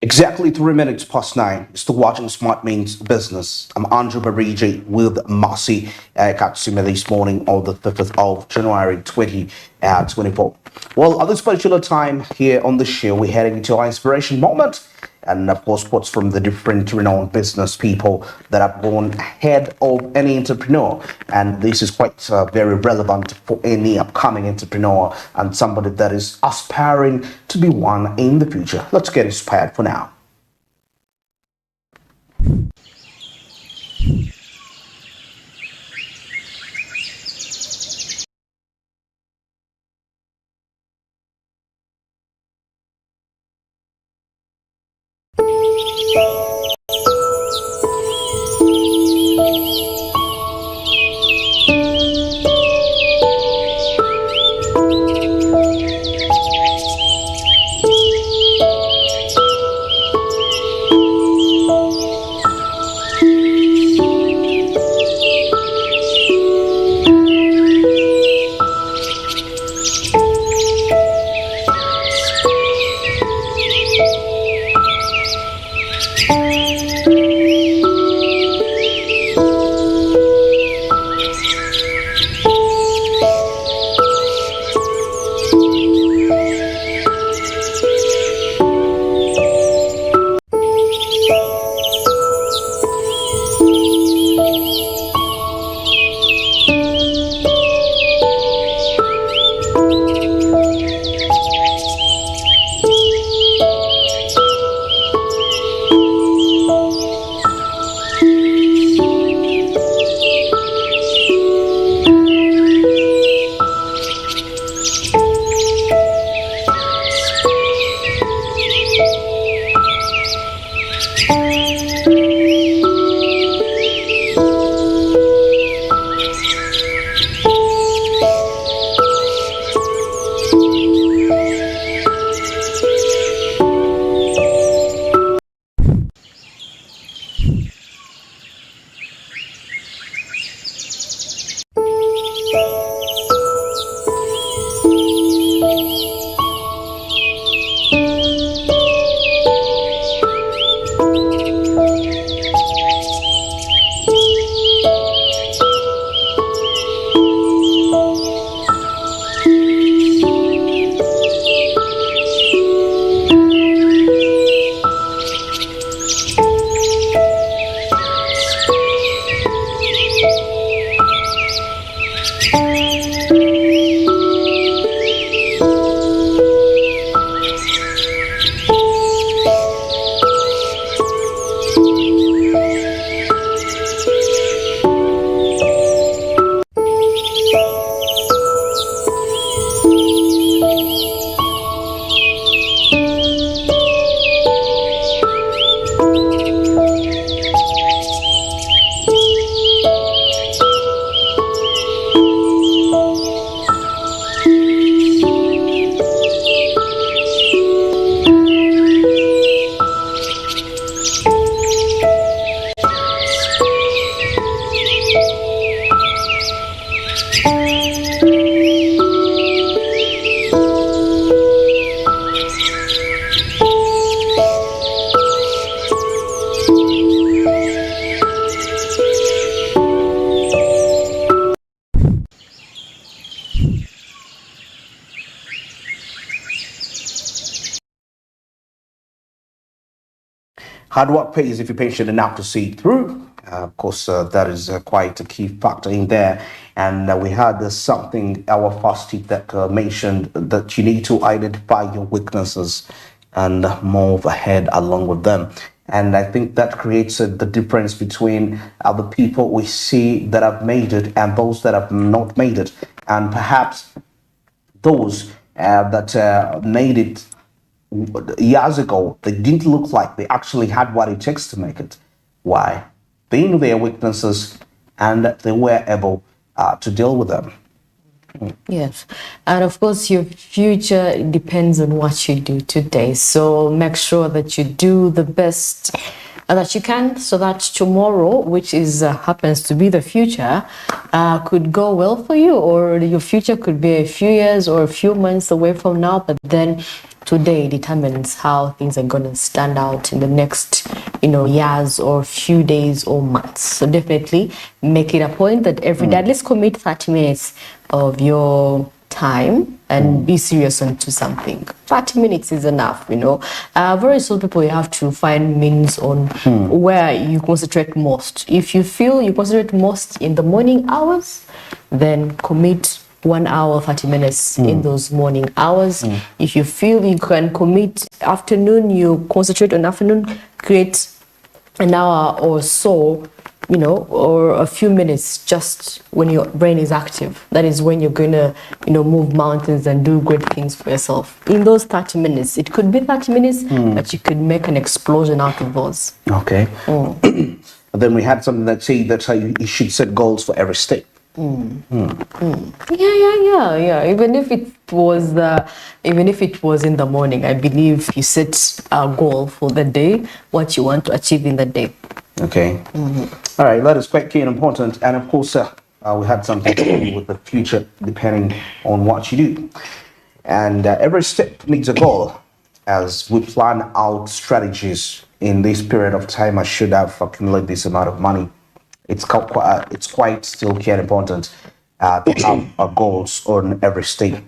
Exactly 3 minutes past 9. You're still watching Smart Means Business. I'm Andrew Barigi with Marcy Katsuma this morning on the 5th of January 2024. Well, at this particular time here on the show, we're heading into our inspiration moment. And of course, quotes from the different renowned business people that have gone ahead of any entrepreneur. And this is quite very relevant for any upcoming entrepreneur and somebody that is aspiring to be one in the future. Let's get inspired for now. Hard work pays if you're patient enough to see it through. Of course, that is quite a key factor in there. And we had something, our first tip that mentioned that you need to identify your weaknesses and move ahead along with them. And I think that creates the difference between the people we see that have made it and those that have not made it. And perhaps those that made it years ago, they didn't look like they actually had what it takes to make it. Why? They knew their weaknesses and they were able to deal with them. Yes, and of course your future depends on what you do today, so make sure that you do the best that you can, so that tomorrow, which is happens to be the future, could go well for you, or your future could be a few years or a few months away from now, but then today determines how things are going to stand out in the next, years or few days or months. So definitely make it a point that every day, at least commit 30 minutes of your time and be serious onto something. 30 minutes is enough, Very soon people, you have to find means on where you concentrate most. If you feel you concentrate most in the morning hours, then commit 1 hour 30 minutes in those morning hours. If you feel you can commit afternoon, you concentrate on afternoon, create an hour or so, or a few minutes just when your brain is active. That is when you're going to, move mountains and do great things for yourself. In those 30 minutes, it could be 30 minutes, but you could make an explosion out of those. Okay. Then we had something that say that you should set goals for every step. Yeah. Even if it was in the morning, I believe you set a goal for the day, what you want to achieve in the day. Okay. All right. That is quite key and important. And of course, we had something to do with the future, depending on what you do. And every step needs a goal. As we plan out strategies in this period of time, I should have accumulated this amount of money. It's quite still key and important to have our goals on every step.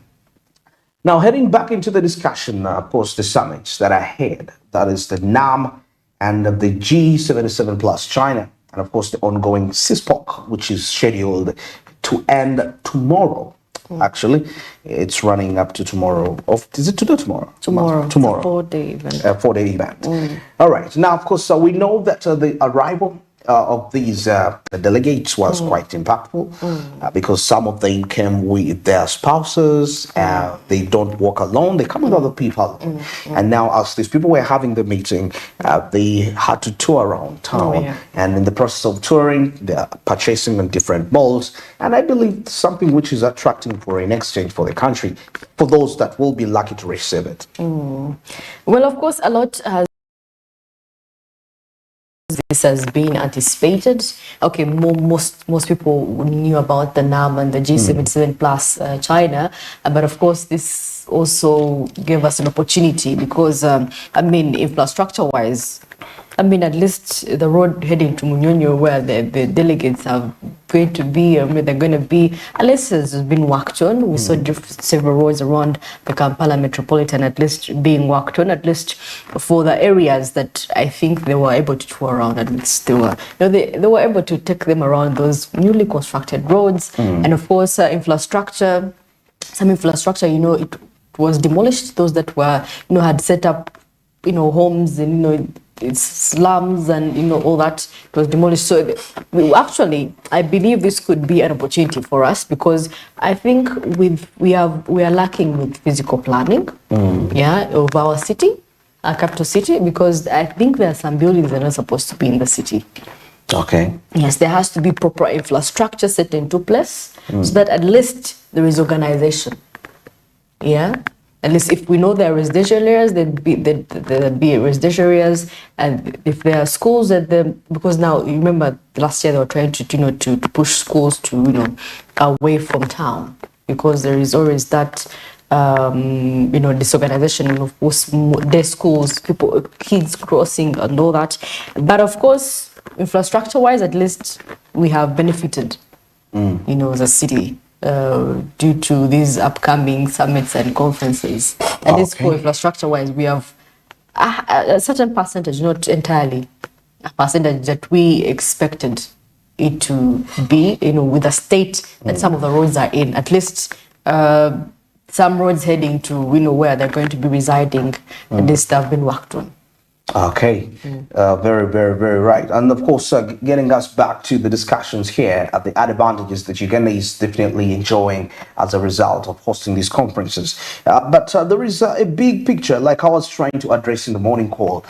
Now, heading back into the discussion post the summits that I had, that is the NAM and the G77 plus China, and of course the ongoing CISPOC, which is scheduled to end tomorrow. Actually, it's running up to tomorrow. Is it today or tomorrow? Tomorrow. Tomorrow. It's a 4-day event. A 4-day event. All right. Now, of course, we know that the arrival of these the delegates was quite impactful because some of them came with their spouses. They don't walk alone, they come with other people. And now, as these people were having the meeting, they had to tour around town. And in the process of touring, they're purchasing on different malls. And I believe something which is attracting foreign exchange for the country, for those that will be lucky to receive it. Well, of course, a lot has this has been anticipated. Okay, most people knew about the NAM and the G77 plus China, but of course this also gave us an opportunity because infrastructure-wise, at least the road heading to Munyonyo, where the delegates are going to be, they're going to be, at least has been worked on. We saw several roads around the Kampala metropolitan, at least being worked on, at least for the areas that I think they were able to tour around. At least they were able to take them around those newly constructed roads. And of course, infrastructure, some infrastructure, it was demolished. Those that were, had set up, homes and, it's slums and all that, it was demolished. So actually, I believe this could be an opportunity for us because I think we are lacking with physical planning, of our city, our capital city, because I think there are some buildings that are not supposed to be in the city. Okay. Yes, there has to be proper infrastructure set into place so that at least there is organization. Yeah. At least if we know there are residential areas, there'd be residential areas, and if there are schools because now you remember last year they were trying to to push schools to away from town because there is always that disorganization of their schools, kids crossing and all that. But of course, infrastructure-wise, at least we have benefited, as a city. Due to these upcoming summits and conferences. And this for infrastructure-wise, we have a certain percentage, not entirely, a percentage that we expected it to be, with the state that some of the roads are in. At least some roads heading to, where they're going to be residing, and this have been worked on. Okay, very, very, very right. And of course, getting us back to the discussions here, the advantages that Uganda is definitely enjoying as a result of hosting these conferences. But there is a big picture, like I was trying to address in the morning call,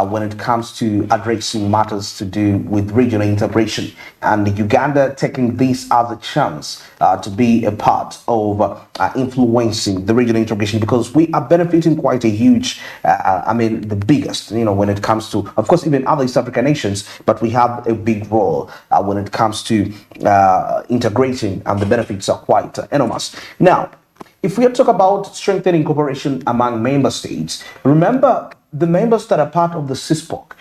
when it comes to addressing matters to do with regional integration, and Uganda taking this as a chance to be a part of influencing the regional integration, because we are benefiting quite a huge, the biggest, when it comes to, of course, even other East African nations, but we have a big role when it comes to integrating, and the benefits are quite enormous. Now, if we talk about strengthening cooperation among member states, remember the members that are part of the CISPOC,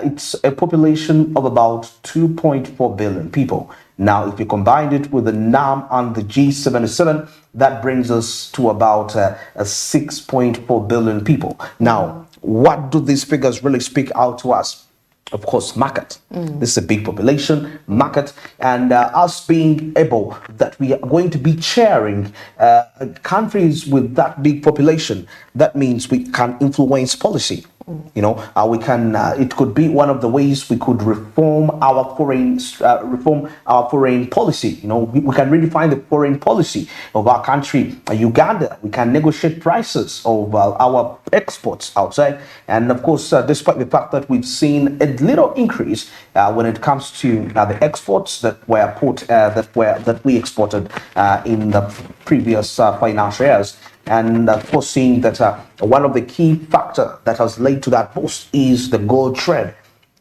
it's a population of about 2.4 billion people. Now, if you combine it with the NAM and the G77, that brings us to about 6.4 billion people. Now, what do these figures really speak out to us? Of course, market. This is a big population, market, and us being able that we are going to be chairing countries with that big population. That means we can influence policy. You know, we can. It could be one of the ways we could reform our foreign policy. You know, we can redefine the foreign policy of our country. Uganda, we can negotiate prices of our exports outside, and of course, despite the fact that we've seen a little increase when it comes to the exports that were that we exported in the previous financial years. And of course, seeing that one of the key factors that has led to that boost is the gold trade,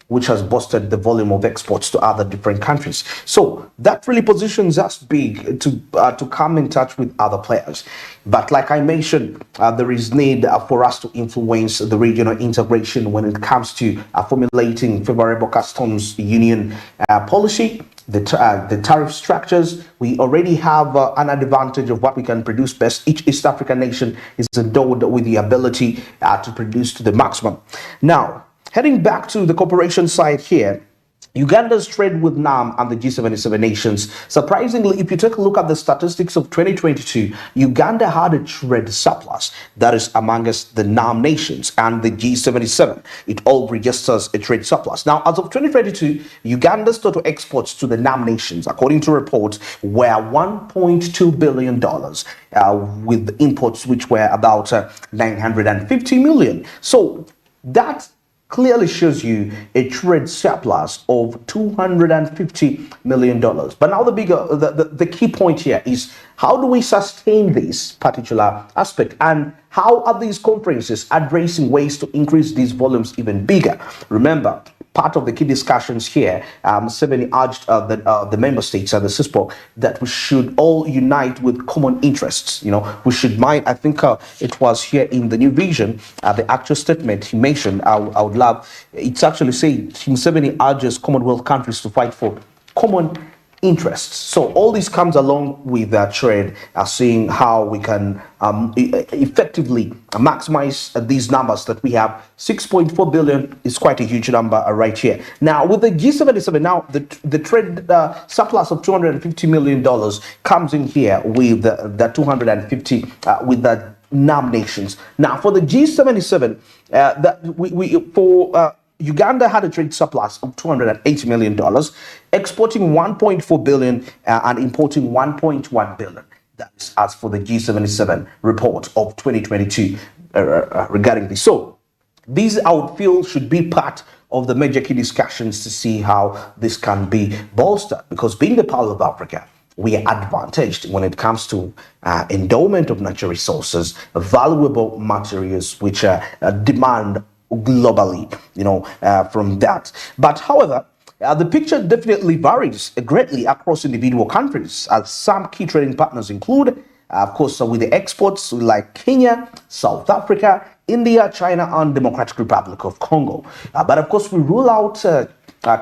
which has boosted the volume of exports to other different countries. So that really positions us big to come in touch with other players. But like I mentioned, there is need for us to influence the regional integration when it comes to formulating favorable customs union policy. The tariff structures, we already have an advantage of what we can produce best. Each East African nation is endowed with the ability to produce to the maximum. Now, heading back to the cooperation side here, Uganda's trade with NAM and the G77 nations. Surprisingly, if you take a look at the statistics of 2022, Uganda had a trade surplus that is amongst the NAM nations and the G77. It all registers a trade surplus. Now, as of 2022, Uganda's total exports to the NAM nations, according to reports, were $1.2 billion, with imports which were about 950 million. So that clearly shows you a trade surplus of $250 million. But now the key point here is, how do we sustain this particular aspect, and how are these conferences addressing ways to increase these volumes even bigger? Remember, part of the key discussions here, Museveni urged the member states and the CISPOC that we should all unite with common interests. You know, we should mind, I think it was here in the New Vision, the actual statement he mentioned, I would love, it's actually saying Museveni urges Commonwealth countries to fight for common interests. So all this comes along with trade, seeing how we can effectively maximize these numbers that we have. 6.4 billion is quite a huge number right here. Now with the G77, now the trade surplus of $250 million comes in here with the 250 with the NAM nations. Now for the G77, Uganda had a trade surplus of $280 million, exporting $1.4 billion and importing $1.1 billion. That is as for the G77 report of 2022 regarding this. So these, I would feel, should be part of the major key discussions to see how this can be bolstered, because being the Pearl of Africa, we are advantaged when it comes to endowment of natural resources, valuable materials which demand globally, you know, from that. But however, the picture definitely varies greatly across individual countries, as some key trading partners include, of course, with the exports like Kenya, South Africa, India, China, and Democratic Republic of Congo. But of course, we rule out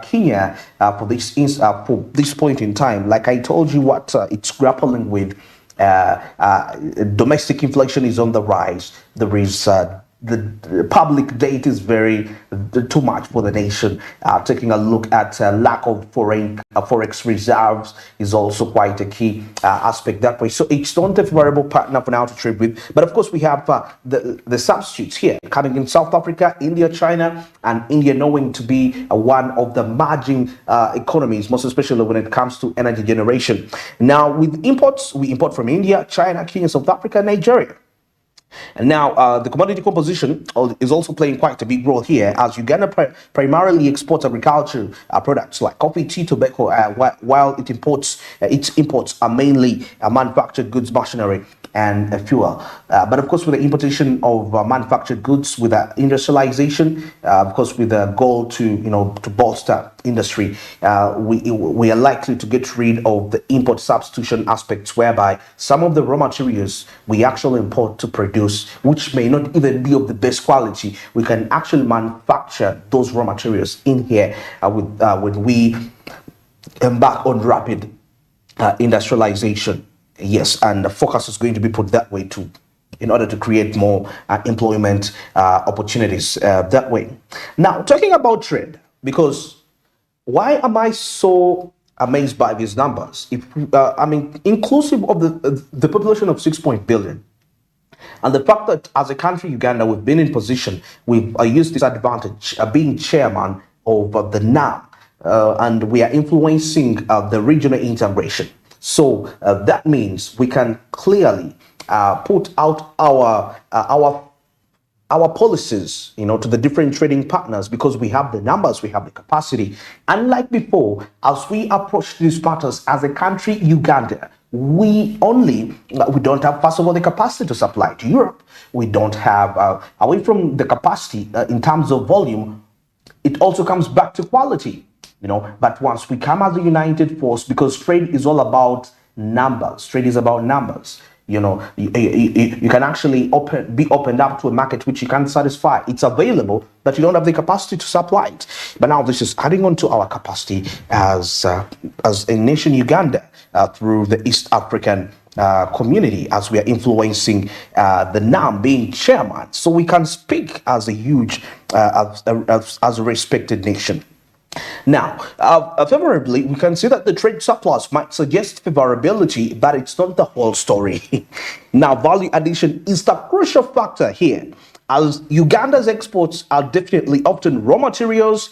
Kenya for this point in time. Like I told you, what it's grappling with, domestic inflation is on the rise. There is the public debt is very too much for the nation. Taking a look at lack of forex reserves is also quite a key aspect that way. So it's not a favorable partner for now to trade with. But of course, we have the substitutes here coming in: South Africa, India, China, and India knowing to be one of the emerging economies, most especially when it comes to energy generation. Now, with imports, we import from India, China, Kenya, South Africa, Nigeria. And now the commodity composition is also playing quite a big role here, as Uganda primarily exports agricultural products like coffee, tea, tobacco, while its imports are mainly manufactured goods, machinery, and fuel. But of course, with the importation of manufactured goods, with industrialization, of course, with the goal to bolster industry, we are likely to get rid of the import substitution aspects, whereby some of the raw materials we actually import to produce, which may not even be of the best quality, we can actually manufacture those raw materials in here when we embark on rapid industrialization. Yes, and the focus is going to be put that way too, in order to create more employment opportunities that way. Now, talking about trade, because why am I so amazed by these numbers? If I mean, inclusive of the population of 6 billion, and the fact that as a country, Uganda, we've been in position, we've used this advantage, being chairman of the NAM, and we are influencing the regional integration. So that means we can clearly put out our policies, to the different trading partners, because we have the numbers, we have the capacity. Unlike before, as we approach these matters as a country, Uganda, we don't have, first of all, the capacity to supply to Europe. We don't have, away from the capacity in terms of volume, it also comes back to quality. But once we come as a united force, because trade is all about numbers, trade is about numbers. You can actually be opened up to a market which you can't satisfy. It's available, but you don't have the capacity to supply it. But now this is adding on to our capacity as a nation, Uganda, through the East African community, as we are influencing the NAM being chairman, so we can speak as a huge, as a respected nation. Now, favorably, we can see that the trade surplus might suggest favorability, but it's not the whole story. Now, value addition is the crucial factor here, as Uganda's exports are definitely often raw materials,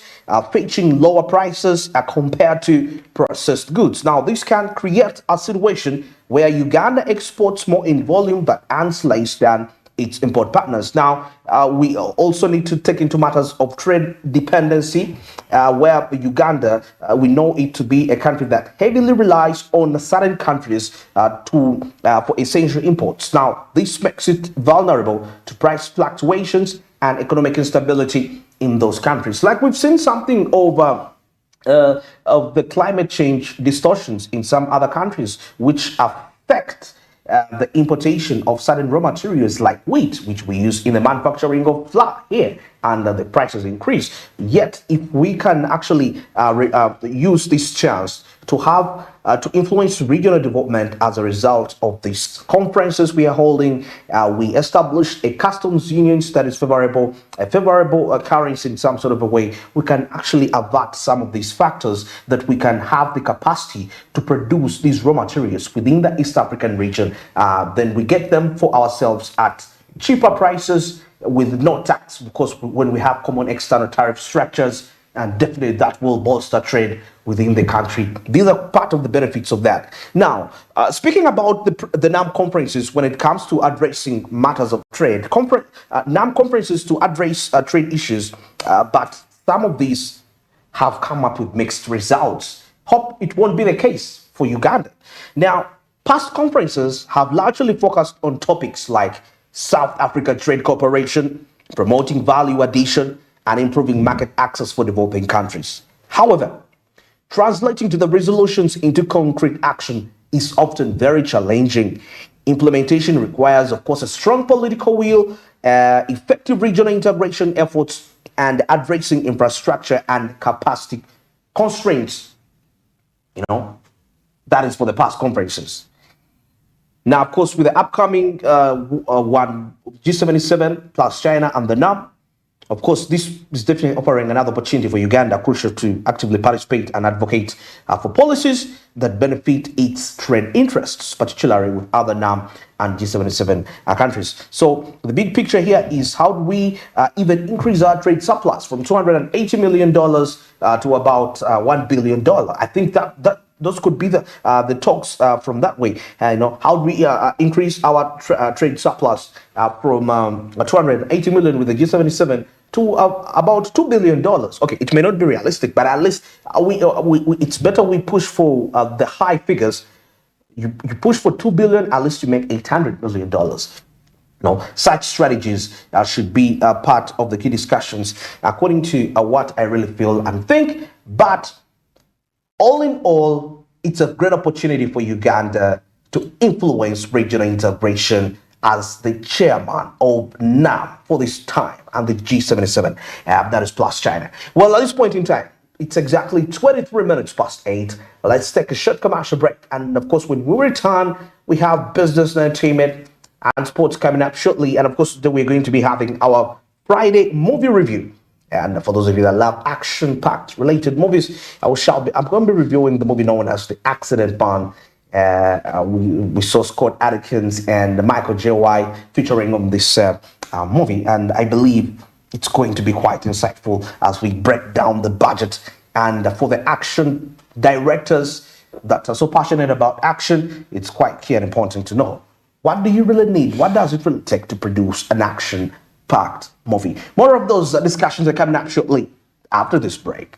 fetching lower prices compared to processed goods. Now, this can create a situation where Uganda exports more in volume but earns less than its import partners. Now, we also need to take into matters of trade dependency, where Uganda, we know it to be a country that heavily relies on certain countries for essential imports. Now, this makes it vulnerable to price fluctuations and economic instability in those countries. Like we've seen something of the climate change distortions in some other countries, which affect the importation of certain raw materials like wheat, which we use in the manufacturing of flour here, and the prices increase. Yet, if we can actually use this chance to have to influence regional development as a result of these conferences we are holding, we established a customs union that is favorable, a favorable currency in some sort of a way. We can actually avert some of these factors, that we can have the capacity to produce these raw materials within the East African region. Then we get them for ourselves at cheaper prices with no tax, because when we have common external tariff structures, and definitely that will bolster trade within the country. These are part of the benefits of that. Now, speaking about the NAM conferences, when it comes to addressing matters of trade, NAM conferences to address trade issues, but some of these have come up with mixed results. Hope it won't be the case for Uganda. Now, past conferences have largely focused on topics like South Africa Trade Cooperation, promoting value addition, and improving market access for developing countries. However, translating to the resolutions into concrete action is often very challenging. Implementation requires, of course, a strong political will, effective regional integration efforts, and addressing infrastructure and capacity constraints. That is for the past conferences. Now, of course, with the upcoming one, G77 plus China and the NAM, of course, this is definitely offering another opportunity for Uganda, crucial to actively participate and advocate for policies that benefit its trade interests, particularly with other NAM and G77 countries. So the big picture here is, how do we even increase our trade surplus from $280 million to about $1 billion? I think that those could be the talks from that way. How do we increase our trade surplus from $280 million with the G77 to about $2 billion? Okay, it may not be realistic, but at least it's better we push for the high figures. You push for $2 billion, at least you make $800 million. Such strategies should be part of the key discussions, according to what I really feel and think. But all in all, it's a great opportunity for Uganda to influence regional integration as the chairman of NAM for this time and the G77, that is plus China. Well, at this point in time, it's exactly 23 minutes past 8. Let's take a short commercial break. And of course, when we return, we have business and entertainment and sports coming up shortly. And of course, we're going to be having our Friday movie review. And for those of you that love action-packed related movies, I'm going to be reviewing the movie known as The Accident Bond. We saw Scott Adkins and Michael J. White featuring on this movie, and I believe it's going to be quite insightful as we break down the budget. And for the action directors that are so passionate about action, it's quite key and important to know, what do you really need? What does it really take to produce an action-packed movie? More of those discussions are coming up shortly after this break.